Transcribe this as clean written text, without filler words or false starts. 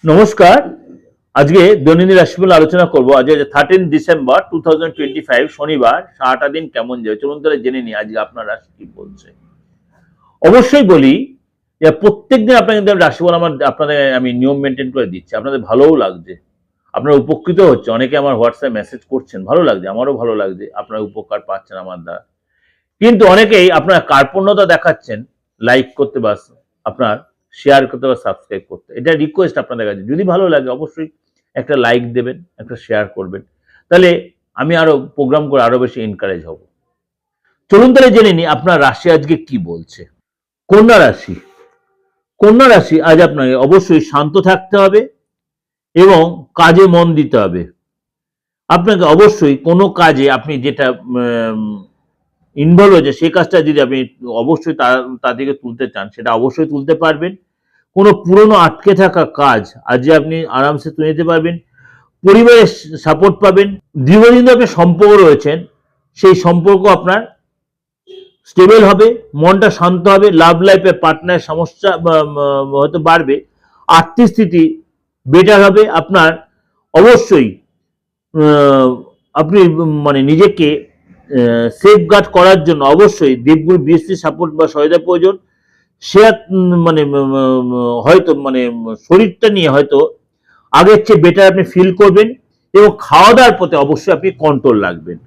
নমস্কার। আজকে দৈনন্দিন রাশিফল আলোচনা করব। আজ 13 ডিসেম্বর 2025 শনিবার। সারাটা দিন কেমন যাবে চলুন তাহলে জেনে নিই আজকে আপনার রাশি কি বলছে। অবশ্যই বলি যে প্রত্যেকদিন আপনাদের রাশিফল আপনাদের আমি নিয়ম মেনটেন করে দিচ্ছি। আপনাদের ভালোও লাগছে, আপনারা উপকৃত হচ্ছে। অনেকে আমার হোয়াটসঅ্যাপ মেসেজ করছেন, ভালো লাগছে, আমারও ভালো লাগছে, আপনারা উপকার পাচ্ছেন আমার দ্বারা। কিন্তু অনেকেই আপনারা কার্পণ্যতা দেখাচ্ছেন লাইক করতে বা আপনার শেয়ার করতে বা সাবস্ক্রাইব করতে। এটা রিকোয়েস্ট আপনাদের কাছে, যদি ভালো লাগে অবশ্যই একটা লাইক দেবেন, একটা শেয়ার করবেন, তাহলে আমি আরো প্রোগ্রাম করে আরো বেশি এনকারেজ হব। চলুন তাহলে জেনে নিই আপনার রাশি আজকে কি বলছে। কন্যা রাশি। কন্যা রাশি আজ আপনাকে অবশ্যই শান্ত থাকতে হবে এবং কাজে মন দিতে হবে। আপনাকে অবশ্যই কোনো কাজে আপনি যেটা ইনভলভ হয়েছে সেই কাজটা যদি আপনি অবশ্যই তাদেরকে তুলতে চান সেটা অবশ্যই তুলতে পারবেন। কোনো পুরনো আটকে থাকা কাজ আজ আপনি আরামসে তুলে নিতে পারবেন। পরিবারের সাপোর্ট পাবেন। দীর্ঘদিন ধরে আপনি সম্পর্ক রয়েছেন, সেই সম্পর্ক আপনার স্টেবল হবে, মনটা শান্ত হবে। লাভ লাইফে পার্টনার সমস্যা হয়তো বাড়বে, আর্থিক স্থিতি বেটার হবে আপনার। অবশ্যই আপনি মানে নিজেকে সেফ গার্ড করার জন্য অবশ্যই দেবগুরু বৃহস্পতির সাপোর্ট বা সহায়তা প্রয়োজন। সে মানে হয়তো মানে শরীরটা নিয়ে হয়তো আগের চেয়ে বেটার আপনি ফিল করবেন এবং খাওয়া দাওয়ার প্রতি অবশ্যই আপনি কন্ট্রোল রাখবেন।